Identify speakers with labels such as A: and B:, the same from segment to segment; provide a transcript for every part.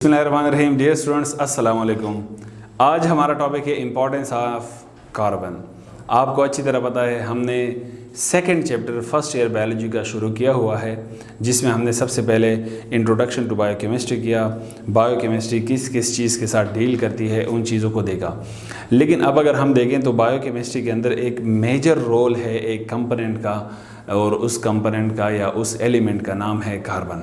A: बिस्मिल्लाहिर्रहमानिर्रहीम। Dear students, अस्सलाम वालेकुम। आज हमारा टॉपिक है इम्पोर्टेंस ऑफ कार्बन। आपको अच्छी तरह पता है हमने second chapter first year biology का शुरू किया हुआ है, जिसमें हमने सबसे पहले इंट्रोडक्शन टू बायोकेमिस्ट्री किया। बायोकेमिस्ट्री किस किस चीज़ के साथ डील करती है उन चीज़ों को देखा। लेकिन अब अगर हम देखें तो बायोकेमिस्ट्री के अंदर एक मेजर रोल है एक कंपोनेंट का, और उस कंपोनेंट का या उस एलिमेंट का नाम है कार्बन।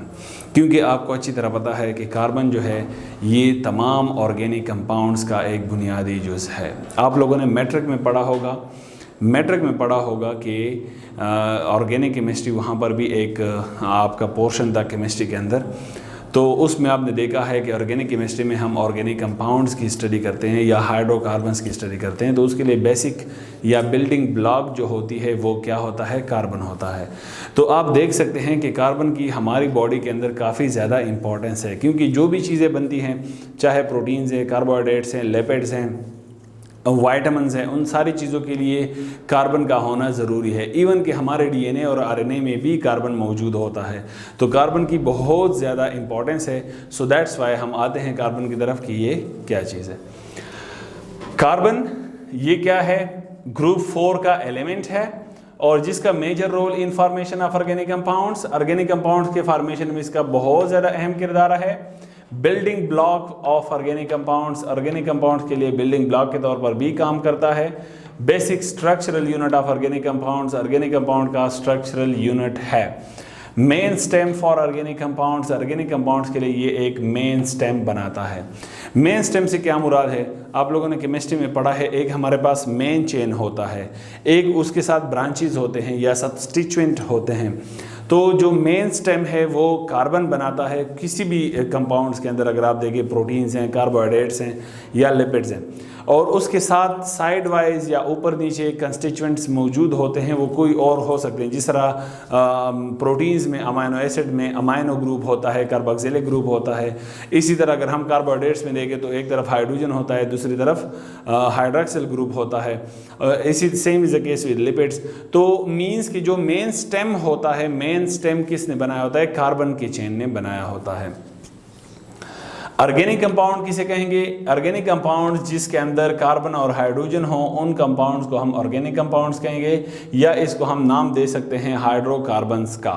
A: क्योंकि आपको अच्छी तरह पता है कि कार्बन जो है ये तमाम ऑर्गेनिक कंपाउंड्स का एक बुनियादी जुज़ है। आप लोगों ने मैट्रिक में पढ़ा होगा कि ऑर्गेनिक केमिस्ट्री वहाँ पर भी एक आपका पोर्शन था केमिस्ट्री के अंदर। तो उसमें आपने देखा है कि ऑर्गेनिक केमिस्ट्री में हम ऑर्गेनिक कंपाउंड्स की स्टडी करते हैं या हाइड्रोकार्बन्स की स्टडी करते हैं। तो उसके लिए बेसिक या बिल्डिंग ब्लॉक जो होती है वो क्या होता है, कार्बन होता है। तो आप देख सकते हैं कि कार्बन की हमारी बॉडी के अंदर काफ़ी ज़्यादा इंपॉर्टेंस है, क्योंकि जो भी चीज़ें बनती हैं, चाहे प्रोटीन्स हैं, कार्बोहाइड्रेट्स हैं, लिपिड्स हैं, वाइटामिन्स हैं, उन सारी चीज़ों के लिए कार्बन का होना ज़रूरी है। इवन कि हमारे डीएनए और आरएनए में भी कार्बन मौजूद होता है। तो कार्बन की बहुत ज़्यादा इंपॉर्टेंस है। सो दैट्स वाई हम आते हैं कार्बन की तरफ कि ये क्या चीज़ है। कार्बन ये क्या है, ग्रुप 4 का एलिमेंट है और जिसका major role in formation of organic compounds, organic compounds के फॉर्मेशन में इसका बहुत ज़्यादा अहम किरदार है। Building block of organic compounds, organic compounds के लिए बिल्डिंग ब्लॉक के तौर पर भी काम करता है। Basic structural unit of organic compounds, organic compound का स्ट्रक्चरल यूनिट है। Main stem for organic compounds, organic compounds के लिए ये एक मेन स्टेम बनाता है। मेन स्टेम से क्या मुराद है, आप लोगों ने केमिस्ट्री में पढ़ा है, एक हमारे पास मेन चेन होता है, एक उसके साथ ब्रांचेज होते हैं या सब्सटीट्यूएंट होते हैं। तो जो मेन स्टेम है वो कार्बन बनाता है किसी भी कंपाउंड्स के अंदर। अगर आप देखें प्रोटीन्स हैं, कार्बोहाइड्रेट्स हैं या लिपिड्स हैं, और उसके साथ साइड वाइज या ऊपर नीचे कंस्टिट्यूएंट्स मौजूद होते हैं, वो कोई और हो सकते हैं। जिस तरह प्रोटीन्स में अमाइनो एसिड में अमाइनो ग्रुप होता है, कार्बोक्सिलिक ग्रुप होता है। इसी तरह अगर हम कार्बोहाइड्रेट्स में देखें तो एक तरफ हाइड्रोजन होता है, दूसरी तरफ हाइड्रोक्सिल ग्रुप होता है। इसी same is the case with lipids. तो मीन्स कि जो मेन स्टेम होता है, मेन स्टेम किसने बनाया होता है, कार्बन की चेन ने बनाया होता है। ऑर्गेनिक कंपाउंड किसे कहेंगे, ऑर्गेनिक कंपाउंड जिसके अंदर कार्बन और हाइड्रोजन हो, उन कंपाउंड्स को हम ऑर्गेनिक कंपाउंड्स कहेंगे, या इसको हम नाम दे सकते हैं हाइड्रोकार्बन्स का।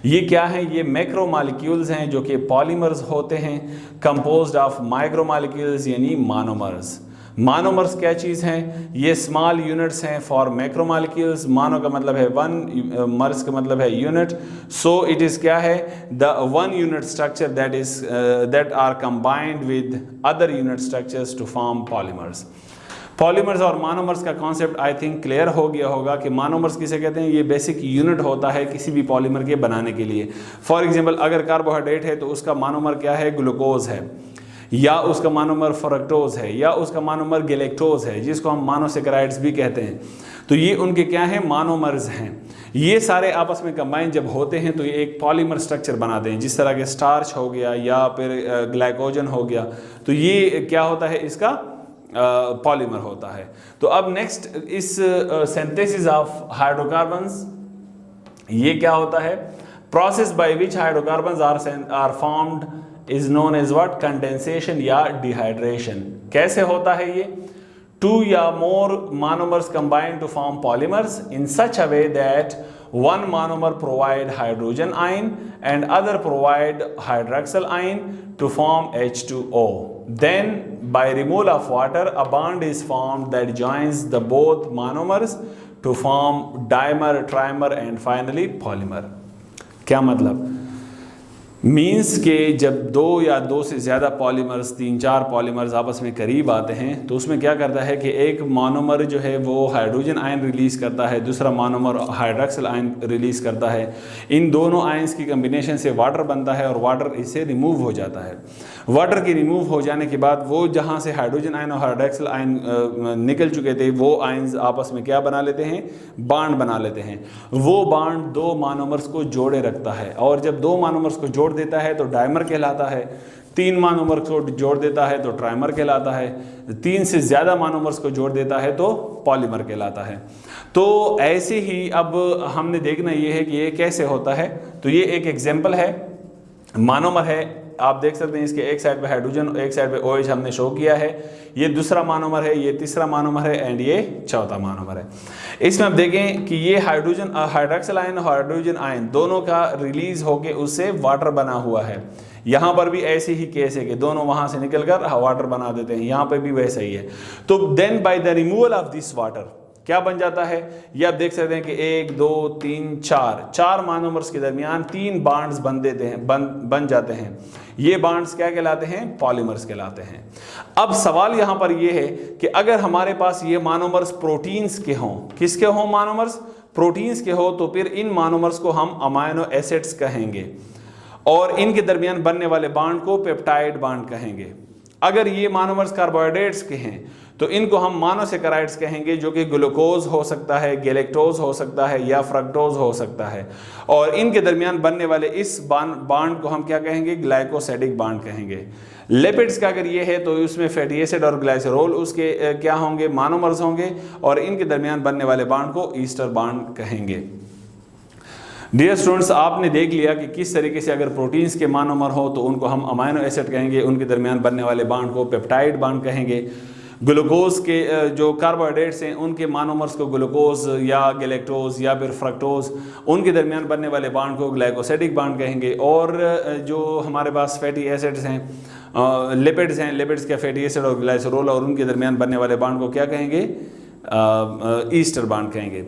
A: ये क्या है, ये मैक्रो मॉलिक्यूल्स हैं जो कि पॉलीमर्स होते हैं, कंपोज्ड ऑफ माइक्रो मॉलिक्यूल्स यानी मोनोमर्स। मोनोमर्स क्या चीज़ हैं, ये स्मॉल यूनिट्स हैं फॉर मैक्रो मॉलिक्यूल्स। मानो का मतलब है वन, मर्स का मतलब है यूनिट। सो इट इज़ क्या है, the one unit structure that are combined with other unit structures to form polymers. Polymers और मोनोमर्स का कॉन्सेप्ट आई थिंक क्लियर हो गया होगा कि मोनोमर्स किसे कहते हैं। ये बेसिक यूनिट होता है किसी भी पॉलीमर के बनाने के लिए। फॉर एग्जांपल अगर कार्बोहाइड्रेट है तो उसका मोनोमर क्या है, ग्लूकोज है, या उसका मोनोमर फ्रक्टोज है, या उसका मोनोमर गैलेक्टोज है, जिसको हम मोनोसेकेराइड्स भी कहते हैं। तो ये उनके क्या हैं, मोनोमर्स हैं। ये सारे आपस में कंबाइन जब होते हैं तो ये एक पॉलीमर स्ट्रक्चर बनाते हैं। जिस तरह के स्टार्च हो गया या फिर ग्लाइकोजन हो गया, तो ये क्या होता है, इसका पॉलीमर होता है। तो अब नेक्स्ट इस सिंथेसिस ऑफ हाइड्रोकार्बन्स, ये क्या होता है, process by which hydrocarbons are formed is known as what, condensation या डिहाइड्रेशन। कैसे होता है ये, 2 या more monomers combine to form polymers in such a way that one monomer provide hydrogen ion and other provide hydroxyl ion to form H2O. Then by removal of water a bond is formed that joins the both monomers to form dimer, trimer and finally polymer. क्या मतलब, means के जब 2 या 2 से ज़्यादा polymers, 3-4 polymers आपस में करीब आते हैं तो उसमें क्या करता है कि एक मोनोमर जो है वो हाइड्रोजन आयन रिलीज़ करता है, दूसरा मोनोमर हाइड्रोक्सिल आयन रिलीज़ करता है। इन दोनों आयन्स की कम्बिनेशन से वाटर बनता है और वाटर इससे रिमूव हो जाता है। वाटर के रिमूव हो जाने के बाद वो जहाँ से हाइड्रोजन आयन और हाइड्रोक्सिल आयन निकल चुके थे, वो आयन्स आपस में क्या बना लेते हैं, बांड बना लेते हैं। वो बांड 2 मोनोमर्स को जोड़े रखता है, और जब 2 मोनोमर्स को जोड़ देता है तो डायमर कहलाता है। 3 मोनोमर्स को जोड़ देता है तो ट्राइमर कहलाता है। 3 से ज़्यादा मोनोमर्स को जोड़ देता है तो पॉलीमर कहलाता है। तो ऐसे ही अब हमने देखना ये है कि ये कैसे होता है। तो ये एक एग्जाम्पल है, मोनोमर है आप देख सकते हैं इसके एक साइड पे हाइड्रोजन, एक साइड पे OH हमने शो किया है। ये दूसरा मोनोमर है, ये तीसरा मोनोमर है एंड ये चौथा मोनोमर है। इसमें आप देखें कि ये हाइड्रोजन हाइड्रोक्सिल आयन और हाइड्रोजन आयन दोनों का रिलीज होके उससे वाटर बना हुआ है। यहाँ पर भी ऐसे ही केस है कि दोनों वहां से निकलकर वाटर बना देते हैं, यहाँ पे भी वैसा ही है। तो then by the removal of this water क्या बन जाता है, ये आप देख सकते हैं कि 1 2 3 4 मोनोमर्स के दरमियान 3 बॉन्ड्स बन देते हैं, बन जाते हैं। ये बॉन्ड्स क्या कहलाते हैं, पॉलीमर्स कहलाते हैं। अब सवाल यहाँ पर ये है कि अगर हमारे पास ये मोनोमर्स प्रोटीन्स के हों, किसके हों मोनोमर्स, प्रोटीन्स के हो, तो फिर इन मोनोमर्स को हम अमाइनो एसिड्स कहेंगे और इनके दरमियान बनने वाले बॉन्ड को पेप्टाइड बॉन्ड कहेंगे। अगर ये मोनोमर्स कार्बोहाइड्रेट्स के हैं तो इनको हम मोनोसेकेराइड्स कहेंगे, जो कि ग्लूकोज हो सकता है, गैलेक्टोज हो सकता है या फ्रक्टोज हो सकता है। और इनके दरमियान बनने वाले इस बॉन्ड को हम क्या कहेंगे, ग्लाइकोसाइडिक बॉन्ड कहेंगे। लिपिड्स का अगर ये है तो उसमें फैटी एसिड और ग्लाइसरोल उसके क्या होंगे, मोनोमर्स होंगे और इनके दरमियान बनने वाले बॉन्ड को ईस्टर बॉन्ड कहेंगे। डियर स्टूडेंट्स, आपने देख लिया कि किस तरीके से अगर प्रोटीन्स के मोनोमर हो तो उनको हम अमाइनो एसिड कहेंगे, उनके दरमियान बनने वाले बॉन्ड को पेप्टाइड बॉन्ड कहेंगे। ग्लूकोज के जो कार्बोहाइड्रेट्स हैं उनके मोनोमर्स को ग्लूकोज या गैलेक्टोज या फिर फ्रक्टोज, उनके दरमियान बनने वाले बॉन्ड को ग्लाइकोसाइडिक बॉन्ड कहेंगे। और जो हमारे पास फैटी एसिड्स हैं, लिपिड्स हैं, लिपिड्स के फैटी एसिड और ग्लाइसरोल और उनके दरमियान बनने वाले बॉन्ड को क्या कहेंगे, ईस्टर बॉन्ड कहेंगे।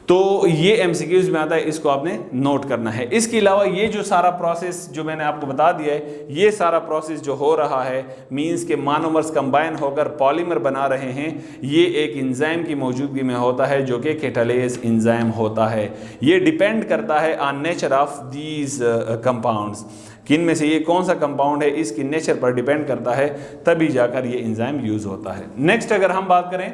A: तो ये MCQs में आता है, इसको आपने नोट करना है। इसके अलावा ये जो सारा प्रोसेस जो मैंने आपको बता दिया है, ये सारा प्रोसेस जो हो रहा है मींस के मोनोमर्स कंबाइन होकर पॉलीमर बना रहे हैं, ये एक एंजाइम की मौजूदगी में होता है जो कि कैटालेज एंजाइम होता है। ये डिपेंड करता है on nature of these compounds, किन में से ये कौन सा कंपाउंड है इसकी नेचर पर डिपेंड करता है, तभी जाकर ये एंजाइम यूज होता है। नेक्स्ट अगर हम बात करें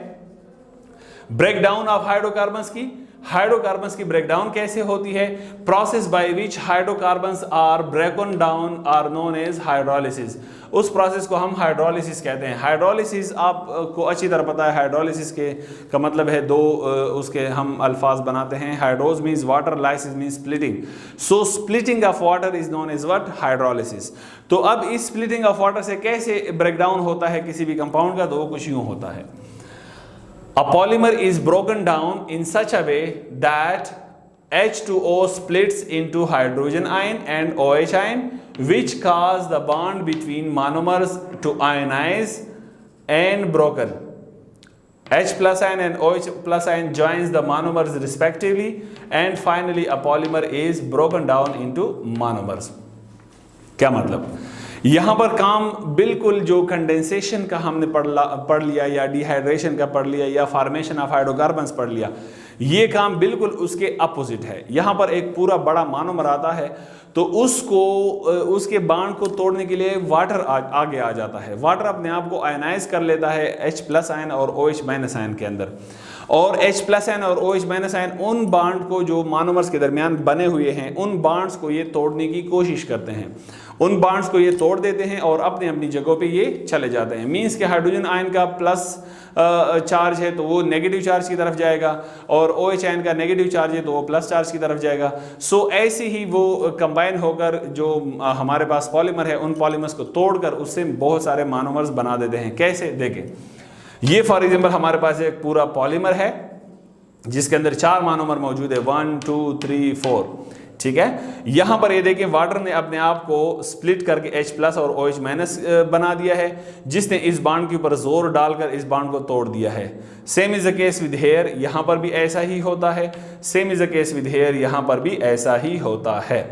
A: ब्रेकडाउन ऑफ हाइड्रोकार्बन्स की, हाइड्रोकार्बन्स की ब्रेकडाउन कैसे होती है, process by which hydrocarbons are broken down are known as hydrolysis. उस प्रोसेस को हम हाइड्रोलिसिस कहते हैं। हाइड्रोलिसिस आपको अच्छी तरह पता है, हाइड्रोलिसिस के का मतलब है दो उसके हम अल्फाज बनाते हैं। Hydro means water, lysis means splitting. So splitting of water is known as what, hydrolysis. तो अब इस स्प्लिटिंग ऑफ वाटर से कैसे ब्रेकडाउन होता है किसी भी कंपाउंड का, तो वो कुछ यूं होता है। A polymer is broken down in such a way that H2O splits into hydrogen ion and OH ion, which cause the bond between monomers to ionize and broken. H plus ion and OH plus ion joins the monomers respectively, and finally a polymer is broken down into monomers. क्या मतलब, यहाँ पर काम बिल्कुल जो condensation का हमने पढ़ लिया या डिहाइड्रेशन का पढ़ लिया या फॉर्मेशन ऑफ हाइड्रोकार्बन्स पढ़ लिया, ये काम बिल्कुल उसके अपोजिट है। यहाँ पर एक पूरा बड़ा मोनोमर आता है तो उसको उसके बॉन्ड को तोड़ने के लिए वाटर आगे आ जाता है। वाटर अपने आप को आयनाइज कर लेता है H प्लस आयन और OH माइनस आयन के अंदर, और H प्लस आयन और OH माइनस आयन उन बॉन्ड को जो मोनोमर्स के दरमियान बने हुए हैं उन बॉन्ड्स को ये तोड़ने की कोशिश करते हैं, उन बॉन्ड्स को ये तोड़ देते हैं और अपनी अपनी जगहों पे ये चले जाते हैं। मींस के हाइड्रोजन आयन का प्लस चार्ज है तो वो नेगेटिव चार्ज की तरफ जाएगा, और OH आयन का नेगेटिव चार्ज है तो वो प्लस चार्ज की तरफ जाएगा। सो ऐसे ही वो कंबाइन होकर जो हमारे पास पॉलीमर है उन पॉलीमर्स को तोड़कर उससे बहुत सारे मोनोमर्स बना देते हैं। कैसे, देखें, ये फॉर एग्जाम्पल हमारे पास एक पूरा पॉलीमर है जिसके अंदर 4 मोनोमर मौजूद है, 1 2 3 4, ठीक है। यहां पर ये देखें वाटर ने अपने आप को स्प्लिट करके H प्लस और OH माइनस बना दिया है, जिसने इस बॉन्ड के ऊपर जोर डालकर इस बॉन्ड को तोड़ दिया है। Same is the case with hair, यहां पर भी ऐसा ही होता है। Same is the case with hair, यहां पर भी ऐसा ही होता है।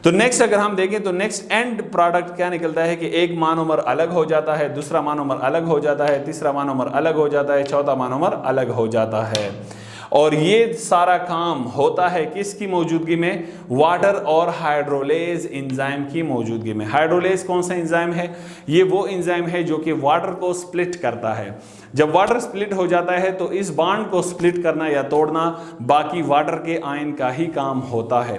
A: तो नेक्स्ट अगर हम देखें तो नेक्स्ट एंड प्रोडक्ट क्या निकलता है कि एक मोनोमर अलग हो जाता है, दूसरा मोनोमर अलग हो जाता है, तीसरा मोनोमर अलग हो जाता है, चौथा मोनोमर अलग हो जाता है। और ये सारा काम होता है किसकी मौजूदगी में, वाटर और हाइड्रोलेज एंजाइम की मौजूदगी में। हाइड्रोलेज कौन सा एंजाइम है, ये वो एंजाइम है जो कि वाटर को स्प्लिट करता है। जब वाटर स्प्लिट हो जाता है तो इस बॉन्ड को स्प्लिट करना या तोड़ना बाकी वाटर के आयन का ही काम होता है।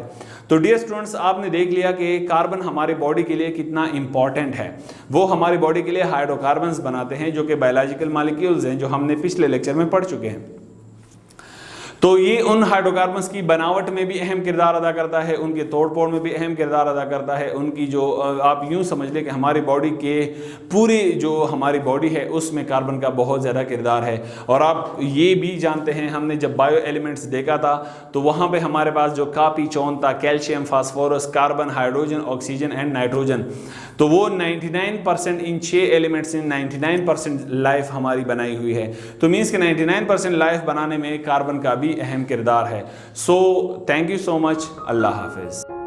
A: तो डियर स्टूडेंट्स, आपने देख लिया कि कार्बन हमारी बॉडी के लिए कितना इंपॉर्टेंट है। वो हमारी बॉडी के लिए हाइड्रोकार्बन्स बनाते हैं जो कि बायोलॉजिकल मॉलिक्यूल्स हैं, जो हमने पिछले लेक्चर में पढ़ चुके हैं। तो ये उन हाइड्रोकार्बन्स की बनावट में भी अहम किरदार अदा करता है, उनके तोड़ फोड़ में भी अहम किरदार अदा करता है, उनकी जो आप यूँ समझ लें कि हमारी बॉडी के पूरी जो हमारी बॉडी है उसमें कार्बन का बहुत ज़्यादा किरदार है। और आप ये भी जानते हैं, हमने जब बायो एलिमेंट्स देखा था तो वहाँ पे हमारे पास जो कापी चौन था, calcium, phosphorus, carbon, hydrogen, oxygen and nitrogen, तो वो 99% इन 6 एलिमेंट्स in 99% लाइफ हमारी बनाई हुई है। तो मीन्स कि 99% लाइफ बनाने में कार्बन का भी अहम किरदार है। So thank you so much. अल्लाह हाफिज़।